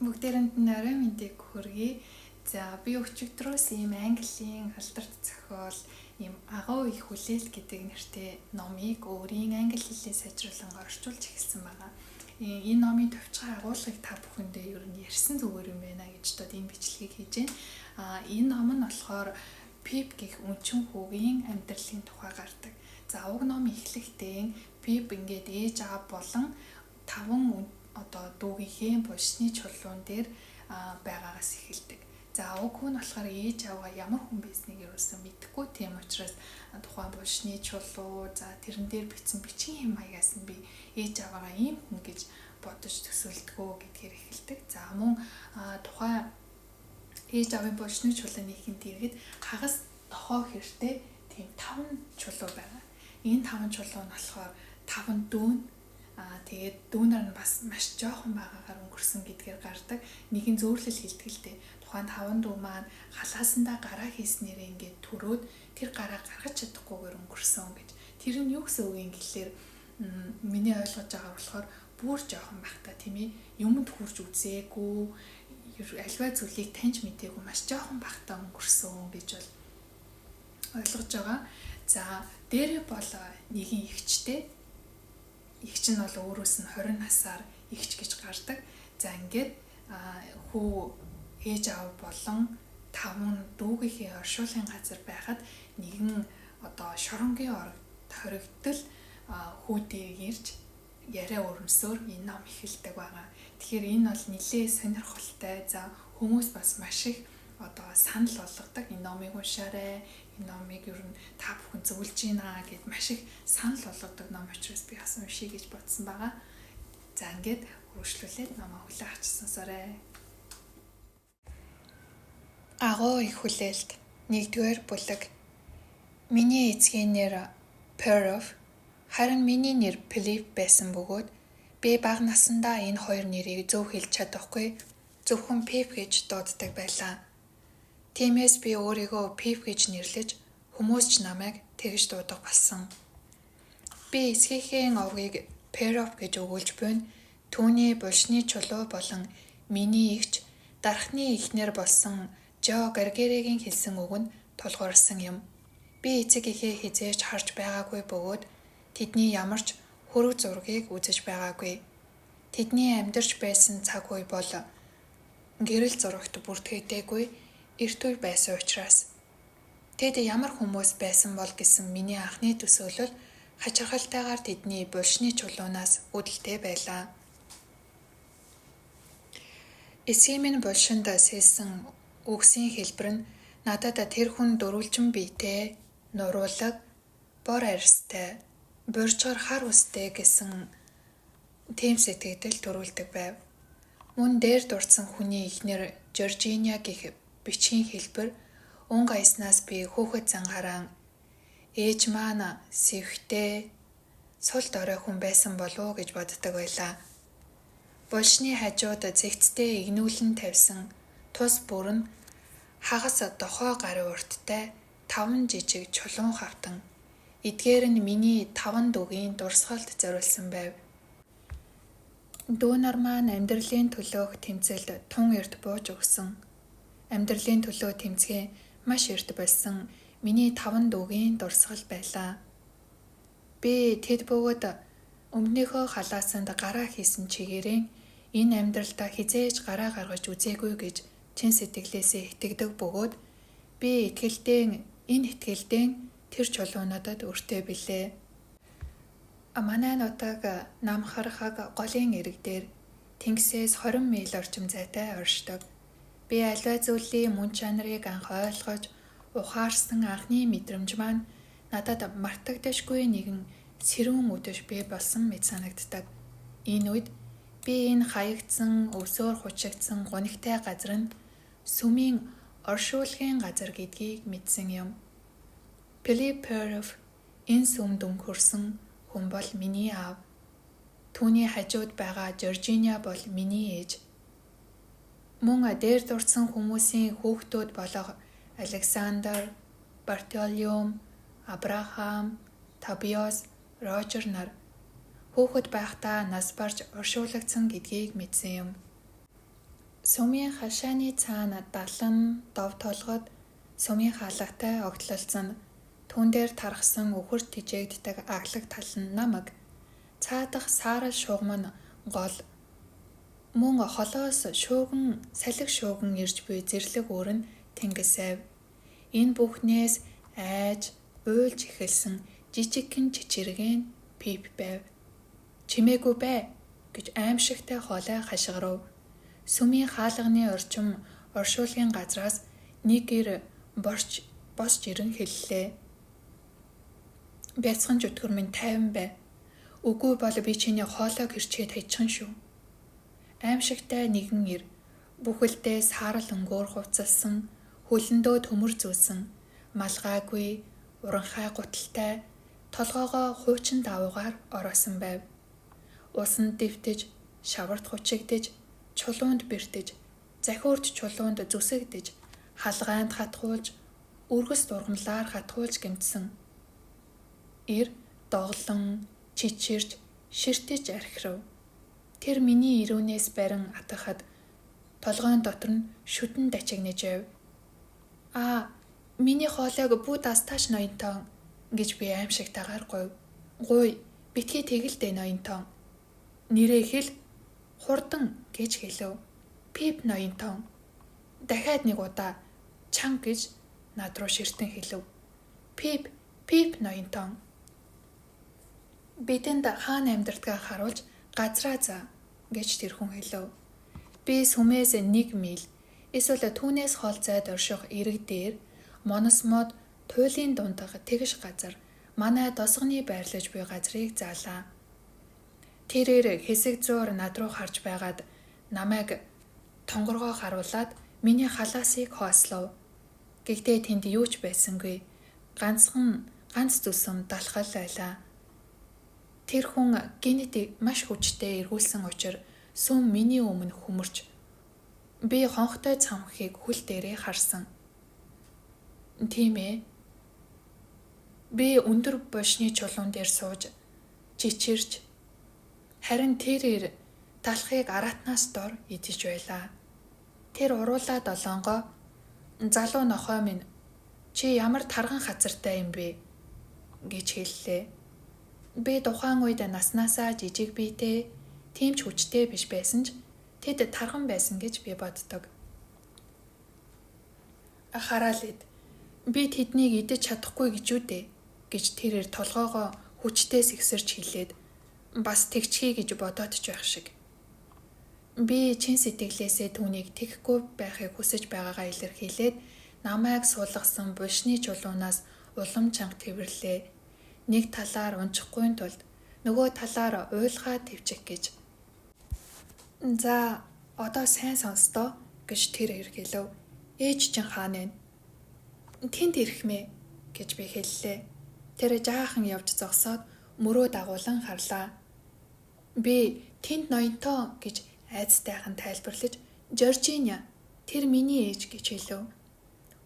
Бүгдээрэнд нь орой мэндийг хүргэе. За би өчигдрөөс ийм английн алдарт зохиол ийм агуу их хүлээлт гэдэг нэртэй номыг өөрийн англи хэлээр сайжруулан орчуулж эхэлсэн байгаа. Энэ номын товчхон агуулгыг та бүхэндээ ер нь ярьсан зүгээр юм байна гэж бодоод энэ бичлэгийг хийж байна. Энэ ном нь болохоор Pip гэх өнчин хүүгийн амьдралын тухай гардаг. За уг ном эхлэхдээ Pip ингээд ээж аав болон 5 дүүгийнхээ булшны чулуун дээр байгаагаас эхэлдэг. За уг хүн болохоор ээж аваа ямар хүн байсныг ерөөсөө мэдэхгүй, тийм учраас тухайн булшны чулуу, за тэрэн дээр бичсэн бичгийн хэм маягаас нь би ээж аваагаа ийм хүн гэж бодож төсөөлдгөө гэдгээр эхэлдэг. За мөн тухайн ээж авийн булшны чулууныхын дэргэд хагас тохоо хэртэй тийм 5 чулуу байгаа. Энэ 5 чулуу нь болохоор 5 дүүн. Тэгээд дүүнэр нь бас маш жоохон байгаагаар өнгөрсөн гэдгээр гардаг. Нэгэн зөөрлөл хэлдэг л дээ. Тухайн 5 дүү маань халаасандаа гараа хийснээр ингээд төрөөд тэр гараа гаргаж чадахгүйгээр өнгөрсөн гэж. Тэр нь юу гэсэн үг юм гэхэлэр миний ойлгож байгаа болохоор бүр жоохон байхдаа тийм ээ юмд хурж үзээгүй, альва зүйлийг таньж мэдээгүй маш жоохон байхдаа өнгөрсөн гэж бол ойлгож байгаа. За дээрээ бол нэгэн эгчтэй. Игч нь бол өөрөөс нь 20 насаар игч гэж гардаг. За ингээд хүү ээж аав болон 5 дүүгийнхээ оршуулгын газар байхад нэгэн шоронгийн орогт хоригдтал хүү дээр ирж яриа өрнөсөөр энэ ном эхэлдэг байгаа. Тэгэхээр энэ бол нэлээд сонирхолтой. За хүмүүс бас маш их санал болгодог. Энэ номыг уншаарай. Энэ номыг ер нь та бүхэн зөвлөж байна гэд маш их санал болгодог ном учраас би бас уншия гэж бодсон байгаа. За ингээд үргэлжлүүлээд номоо хүлээн авч сонсоорой. Агуу их хүлээлт 1-р бүлэг. Миний эцгийн нэр Perov, харин миний нэр Philip байсан бөгөөд би бага насандаа энэ хоёр нэрийг зөв хэлж чадахгүй, зөвхөн Pip гэж дууддаг байлаа. Тиймээс би өөрийгөө Pip гэж нэрлэж хүмүүс ч намайг тэгж дуудах болсон. Би эцгийнхээ овгийг Perov гэж өгүүлж буйн түүний булшны чулуу болон миний эгч дархны эхнэр болсон Жо Гаргеригийн хэлсэн үг нь тулгуурсан юм. Би эцэг эхээ хизээж харж байгаагүй бөгөөд тэдний ямар ч хөрөг зургийг үзэж байгаагүй. Тэдний амьдарч байсан цаг үе бол гэрэл зурагт бүртгэгдээгүй эрт үе байсан учраас тэд ямар хүмүүс байсан бол гэсэн миний анхны төсөөлөл хачирхалтайгаар тэдний булшны чулуунаас үүдэлтэй байлаа. Эсгийн минь булшинд сэлсэн үгсийн хэлбэр нь надад тэр хүн дөрвөлжин биетэй, нуруулаг, бор арьстай, буржгар хар устэй гэсэн тийм сэтгэгдэл төрүүлдэг байв. Мөн дээр дурдсан хүний эхнэр Жоржиня гэх бичгийн хэлбэр өнгө аяснаас би хүүхэд занхараан ээж маань сэвхтэй сул дорой хүн байсан болов уу гэж боддог байлаа. Булшны хажууд зэгцтэй игнүүлэн тавьсан тус бүр нь хагас дохой гарын урттай 5 жижиг чулуун хавтан эдгээр нь миний 5 дүүгийн дурсгалд зориулсан байв. Дүүнар маань амьдралын төлөөх тэмцэлд тун эрт бууж өгсөн. Амьдралын төлөө тэмцгээ маш эрт болсон миний 5 дүүгийн дурсгал байлаа. Би тэд бөгөөд өмнөхөө халаасанд гараа хийсэн чигээрээ энэ амьдралдаа хизээж гараа гаргаж үзээгүй гэж чин сэтгэлээсээ итгэдэг бөгөөд би энэ итгэлдээ тэр чулуунуудад өртөө билээ. Манай нутаг намхархаг голын эрэг дээр тэнгисээс 20 миль орчим зайтай оршдог. Би аливаа зүйлийн мөн чанарыг анх ойлгож ухаарсан анхны мэдрэмж маань надад мартагдашгүй нэгэн сэрүүн үдэш бий болсон мэт санагддаг. Энэ үед би энэ хаягдсан, өвсөөр хучигдсан гунигтай газар нь сүмийн оршуулгын газар гэдгийг мэдсэн юм. Philip Perov энэ сүмд өнгөрсөн хүн бол миний аав. Түүний хажууд байгаа Жоржиня бол миний ээж. Мөн дээр дурдсан хүмүүсийн хүүхдүүд болох Александр, Бартолюм, Абрахам, Табиос, Рожер нар хүүхэд байхдаа нас барж оршуулгдсан гэдгийг мэдсэн юм. Сүмийн хашааны цаана далан дов толгод сүмийн хаалгатай огтлолцсон түн дээр тархсан үхэр тижээгддэг аглаг тал нь намаг цаадах саарал шугам нь гол мөн холоос шууган салхи шууган ирж буй зэрлэг өөр нь тэнгисэв. Энэ бүхнээс айж уйлж эхэлсэн жижигхэн чичиргэн пип байв. Чимээгүй бай гэж аимшигтай хоолой хашгирав. Сүмийн хаалганы орчим оршуулгын газраас нэг гэр босч ирэн хэллээ. Бяцхан зүтгэр минь тайван бай. Үгүй бол би чиний хоолойг хэрчээд хайчихна шүү. Аимшигтай нэгэн ир бүхэлдээ саарал өнгөөр хувцалсан, хөлөндөө төмөр зүүсэн, малгайгүй, уранхай гуталтай, толгоогоо хуучин давуугаар ороосон байв. Усанд дэвтэж, шаварт хучигдэж, чулуунд бэртэж, захиурд чулуунд зүсэгдэж, халгаанд хатгуулж, үргэс дургамлаар хатгуулж гэмтсэн. Ир доглон, чичирч, ширтэж архирав. Тэр миний ирүүнээс барин атгахад толгойн дотор нь шүтэн дачигнэж байв. Миний хоолойг бүү дастаач ноёнтон гэж би аимшигтайгаар гуйв. Гуй, битгий тэгэлдэ ноёнтон. Нэрээ хэл хурдан гэж хэлв. Пип ноёнтон. Дахиад нэг удаа чанга гэж над руу ширтэн хэлв. Пип ноёнтон. Бидэнд хаана амьдардгаа харуулж газраа за гэж тэр хүн хэлв. Би сүмээс 1 миль эсвэл түүнээс хол зайд орших эрэг дээр Монос мод туйлын дундах тэгш газар манай досгоны байрлаж буй газрыг заалаа. Тэрээр хэсэг зуур над руу харж байгаад намайг тонгоргоо харуулад миний халаасыг хоослов. Гэхдээ тэнд юу ч байсангүй. Ганц зүсэм далхал байлаа. Тэр хүн генетик маш хүчтэй эргүүлсэн учраас сүм миний өмнө хүмэрч би хонхтой цамхыг хөл дээрээ харсан. Тийм ээ. Би өндөр бошны чулуун дээр сууж чичирч харин тэрээр талхыг аратнаас дор идэж байлаа. Тэр уруулаа долонгоо залуу нохой минь чи ямар тарган хазартай юм бэ гэж хэллээ. Би тухайн үед наснаасаа жижиг биетэй тийм ч хүчтэй биш байсан ч тэд тарган байсан гэж би боддог. Хараалид би тэднийг идэж чадахгүй гэж үдэ гэж тэрээр толгоогоо хүчтэй сэгсэрч хэлээд бас тэгчихье гэж бодоод ч байх шиг. Би чин сэтгэлээсээ түүнийг тэгхгүй байхыг хүсэж байгаагаа илэрхийлээд намайг суулгасан булшны чулуунаас улам чанга тэрвэрлээ. Нэг талаар унчихгүй тулд нөгөө талаар уйлгаа твчих гэж. За одоо сайн сонстоо гэж тэр хэлв. Ээж чинь хаана вэ? Тэнд ирхмээ гэж би хэллээ. Тэр жаахан явж зогсоод мөрөө дагуулan харлаа. Би тэнд ноёнтоо гэж айцтайхан тайлбарлаж Жоржиня тэр миний ээж гэж хэлв.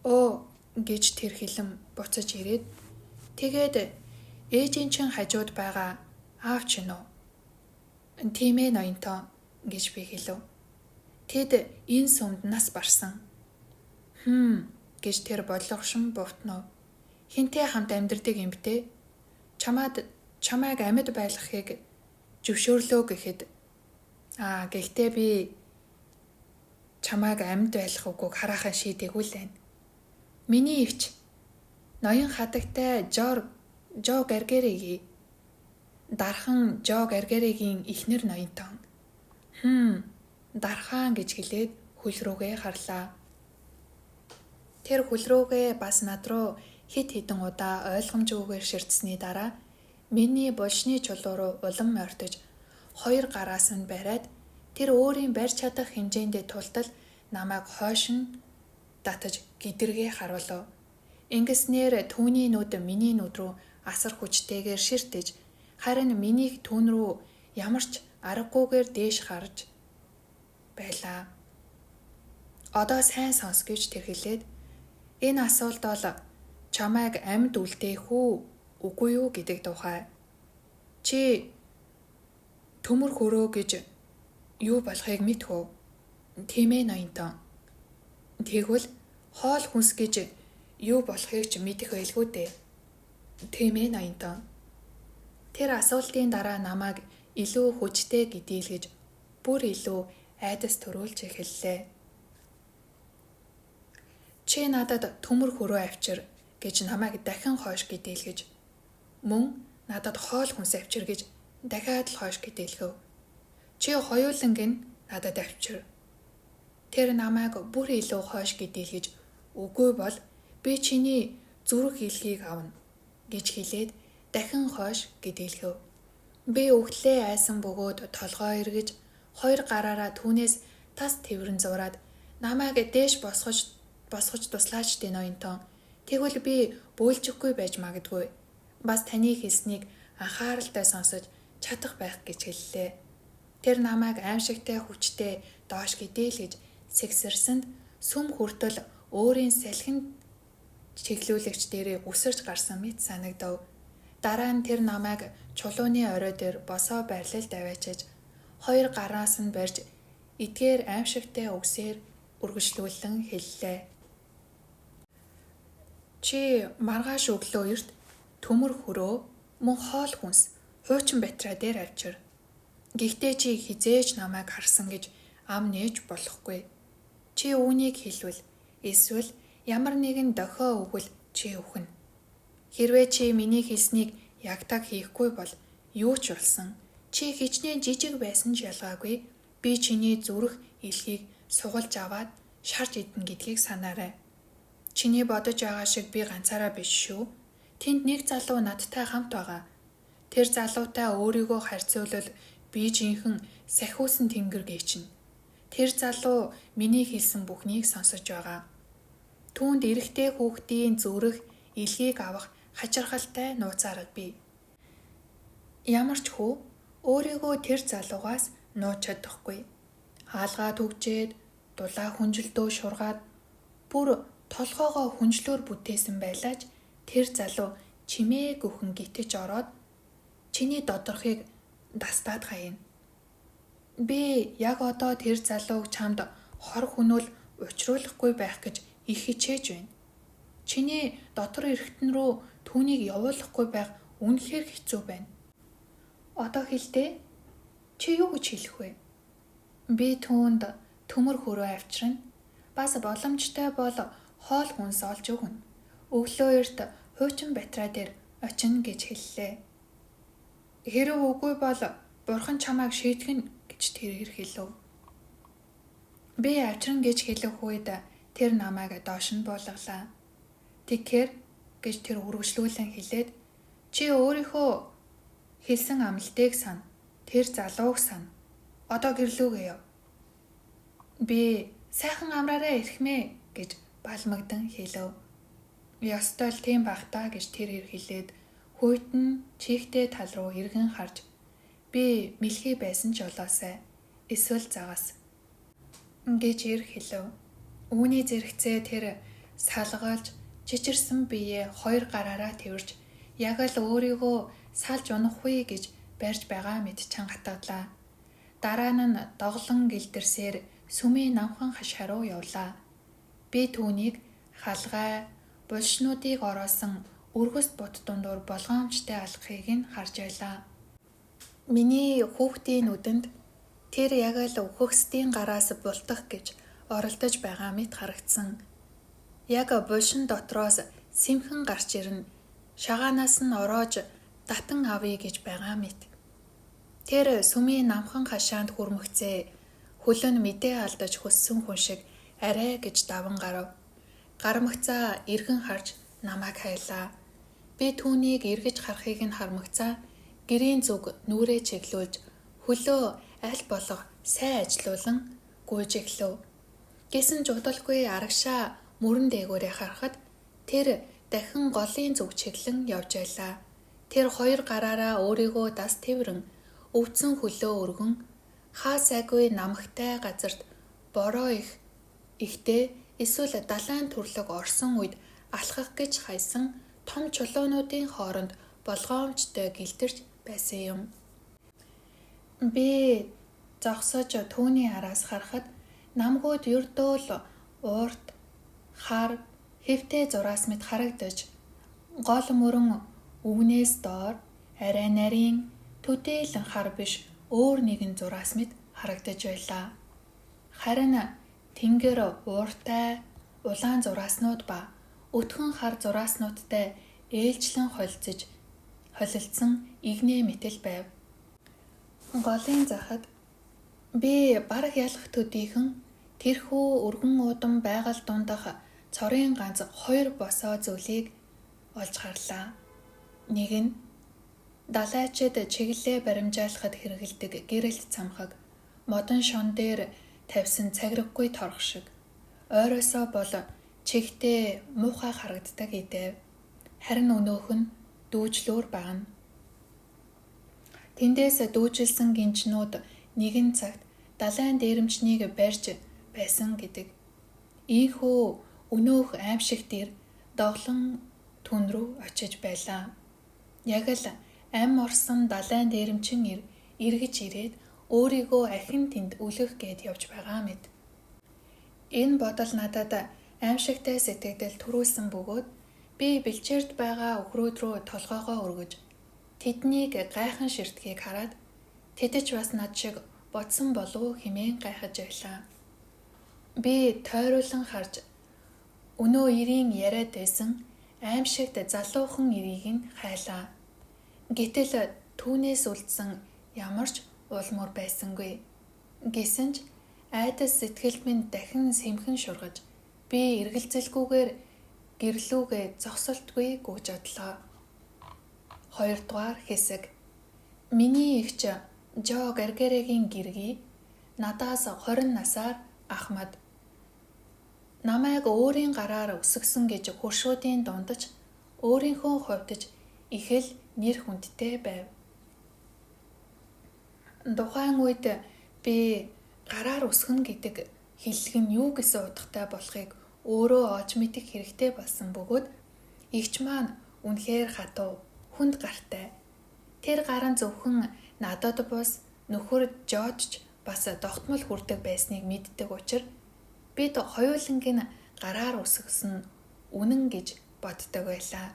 Оо гэж тэр хэлэн буцаж ирээд тэгээд ээжийн чин хажууд байгаа аав чинь үү? Тийм ээ ноёнтоо гэж би хэлв. Тэд энэ сүмд нас барсан. Гэж тэр бодлогошин бовтнов. Хинтээ хамт амьдардаг юм бэ? Чамайг амьд байлгахыг зөвшөөрлөө гэхэд гэхдээ би чамайг амьд байлгах үгүйг хараахан шийдээгүү л байна. Миний өвч ноён хадагтай Жо Гаргаригийн дархан Жо Гаргаригийн эхнэр ноёнтон. Дархан гэж хэлээд хөл рүүгээ харлаа. Тэр хөл рүүгээ бас над руу хит хитэн удаа ойлгомжгүйгээр ширтсэний дараа миний булшны чулуу руу улам ойртож 2 гараас нь бариад тэр өөрийн барьж чадах хэмжээндээ тултал намайг хойшин татаж гидэргээ харуулв. Ингэснээр түүний нүд миний нүд рүү асар хүчтэйгээр ширтэж харин минийх түүн рүү ямар ч аргагүйгээр дээш харж байлаа. Одоо сайн сонс гэж тэр хэлээд энэ асуулт бол чамайг амьд үлдээх үү үгүй юу гэдэг тухай. Чи төмөр хөрөө гэж юу болохыг мэдхүү? Тийм ээ ноёнтон. Тэгвэл хоол хүнс гэж юу болохыг ч мэдэх байлгүй дээ. Тийм ээ ноёнтон. Тэр асуултын дараа намайг илүү хүчтэй гэдийлгэж бүр илүү айдас төрүүлж эхэллээ. Чи надад төмөр хөрөө авчир гэж намайг дахин хойш гэдийлгэж мөн надад хоол хүнс авчир гэж дахиад л хойш гэдийлгэв. Чи хоёуланг нь надад авчир. Тэр намайг бүр илүү хойш гэдийлгэж үгүй бол би чиний зүрх илгийг авна гэж хэлээд дахин хойш гэдийлгэв. Би өгтлээ айсан бөгөөд толгоо эргэж хоёр гараараа түүнээс тас тэрвэн зураад намайг дээш босгож туслаач дээ ноёнтон. Тэгвэл би бөөлжихгүй байж магадгүй. Бас таны хэлснийг анхааралтай сонсож чадах байх гэж хэллээ. Тэр намайг аимшигтай хүчтэй доош гэдийлгэж сэгсэрсэнд сүм хүртэл өөрийн салхин чиглүүлэгч дээрээ үсэрч гарсан мэт санагдав. Дараа нь тэр намайг чулууны орой дээр босоо байрлалд аваачиж хоёр гараас нь барьж эдгээр аимшигтай үгсээр үргэлжлүүлэн хэллээ. Чи маргааш өглөө эрт төмөр хөрөө мөн хоол хүнс хуучин батраа дээр авчир. Гэхдээ чи хизээж намайг харсан гэж ам нээж болохгүй. Чи үүнийг хэлвэл эсвэл ямар нэгэн дохио өгвөл чи өхнө. Хэрвээ чи миний хэлснийг ягтаг хийхгүй бол юу ч болсон. Чи хичнээн жижиг байсан ч ялгаагүй. Би чиний зүрх илхийг сугалж аваад шарж идэнэ гэдгийг санаарай. Чиний бодож байгаа шиг би ганцаараа биш шүү. Тэнд нэг залуу надтай хамт байгаа. Тэр залуутай өөрийгөө харьцуулбал би жинхэнэ сахиусан тэнгэр гээчнэ. Тэр залуу миний хэлсэн бүхнийг сонсож байгаа. Түүнд эрэгтэй хүүхдийн зүрх илгийг авах хачирхалтай нууц арга бий. Ямар ч хүү өөрийгөө тэр залуугаас нууж чадахгүй. Хаалгаа түгжээд, дулаа хүнжилтөө шургаад, бүр толгоогоо хүнжлөөр бүтээсэн байлаач тэр залуу чимээ гүхэн гитэж ороод чиний доторхыг дастаад хаяна. Би яг одоо тэр залууг чамд хор хүнүүл учруулахгүй байх гэж их хичээж байна. Чиний дотор эргэтэн рүү түүнийг явуулахгүй байх үнэхээр хэцүү байна. Одоо хэлдэ. Чи юу гэж хэлэх вэ? Би түүнд төмөр хөрөө авчирна. Бас боломжтой бол хоол хүнс олж өгнө. Өглөө эрт хуучин батраа дээр очино гэж хэллээ. Хэрэг үгүй бол бурхан чамайг шийтгэн гэж тэр хэлв. Би авчирна гэж хэлэх үед тэр намайг доош нь буулгалаа. Тэгэхээр гэж тэр үргэлжлүүлэн хэлээд чи өөрийнхөө хэлсэн амлалтыг сана. Тэр залууг сана. Одоо гэрлүүгээ яв. Би сайхан амраараа ирхмээ гэж балмагдан хэлв. Ёстой л тийм байх та гэж тэр хэлээд хүйтэн чихтэй тал руу эргэн харж би мэлхий байсан ч олоосай. Эсвэл загас гэж хэлв. Үүний зэрэгцээ тэр салгалж чичирсэн биеэ хоёр гараараа тэрвэрж яг л өөрийгөө салж унахгүй гэж барьж байгаа мэт чангатаглаа. Дараа нь доглон гэлдэрсээр сүмийн намхан хашаа руу явлаа. Би түүнийг халгай, булшнуудыг ороосон өргөст бут дундуур болгоомжтой алхахыг нь харж байлаа. Миний хүүхдийн нүдэнд тэр яг л үхэгсдийн гараас бултах гэж оролдож байгаа мэт харагдсан. Яг булшин дотроос сэмхэн гарч ирнэ. Шагаанаас нь ороож татан авъя гэж байгаа мэт. Тэр сүмийн намхан хашаанд хүрмэгцээ. Хөлөн мэдээ алдаж хөссөн хүн шиг арай гэж даван гарав. Гармагцаа эргэн харж намайг хайлаа. Би түүнийг эргэж харахыг нь хармагцаа гэрийн зүг нүрээ чиглүүлж хөлөө аль болох сайн ажилуулан гүйж эхлэв. Гэсэн ч удалгүй арагшаа мөрөн дээгүүрээ харахад тэр дахин голын зүг чиглэн явж байлаа. Тэр хоёр гараараа өөрийгөө дас тэрвэн өвдсөн хөлөө өргөн хаа сайгүй намхтай газарт бороо ихтэй эсвэл далайн төрлөг орсон үед алхах гэж хайсан том чулуунуудын хооронд болгоомжтой гэлдэрч байсан юм. Би зогсож түүний араас харахад Намгууд ердөө л уурт, хар, хэвтэй зураас мэт харагдаж, гол мөрөн өвнээс доор арай нарийн төдийлөн хар биш өөр нэгэн зураас мэт харагдаж байлаа. Харин тэнгэр ууртай улаан зурааснууд ба өтгөн хар зурааснуудтай ээлжлэн холилдсон игнээ мэтэл байв. Голын захад би бараг ялах төдийхөн тэрхүү өргөн уудам байгаль дундах цорын ганц 2 босоо зүйлийг олж харлаа. Нэг нь далайчид чиглэлээ баримжаалахад хэрэгэлдэг гэрэлт цамхаг модон шон дээр тавьсан цагираггүй торох шиг. Ойроосоо бол чигтээ муухай харагддаг идэв. Харин өнөөх нь дүүжлүүр багна. Тэндээс дүүжилсэн гинжнүүд нэгэн цагт далайн дээрэмчнийг барьж байсан гэдэг. Ийхүү өнөөх аимшиг дээр доглон түн рүү очиж байлаа. Яг л ам орсон далайн дээрэмчин эргэж ирээд өөрийгөө ахин тэнд үлгэх гээд явж байгаа мэт. Энэ бодол надад аимшигтай сэтгэгдэл төрүүлсэн бөгөөд би бэлчээрд байгаа өхрөөд рүү толгоогоо өргөж тэднийг гайхан ширтгийг хараад тэд ч бас над шиг бодсон болов хэмээн гайхаж байлаа. Би тойруулан харж өнөө ирийн яриад байсан аимшигт залуухан ирийг нь хайлаа. Гэтэл түүнээс үлдсэн ямар ч улмуур байсангүй. Гэсэн ч айдас сэтгэл минь дахин сэмхэн шургаж би эргэлзэлгүйгээр гэрлүүгээ зогсолтгүй гүйж одлоо. 2 дугаар хэсэг. Миний эгч Жо Гаргарегийн гэргий надаас 20 насаар ахмад. Намайг өөрийн гараар өсгсөн гэж хуршуудын дундаж өөрийнхөө хувьдж их л нэр хүндтэй байв. Тухайн үед би гараар өсгөн гэдэг хэллэг нь юу гэсэн утгатай болохыг өөрөө олж мэдэх хэрэгтэй болсон бөгөөд эгч маань үнэхээр хатуу, хүнд гартай. Тэр гарын зөвхөн надад бус нөхөр Жодж бас тогтмол хүрдэг байсныг мэддэг учраас бид хоёуланг нь гараар өсгсөн үнэн гэж боддог байлаа.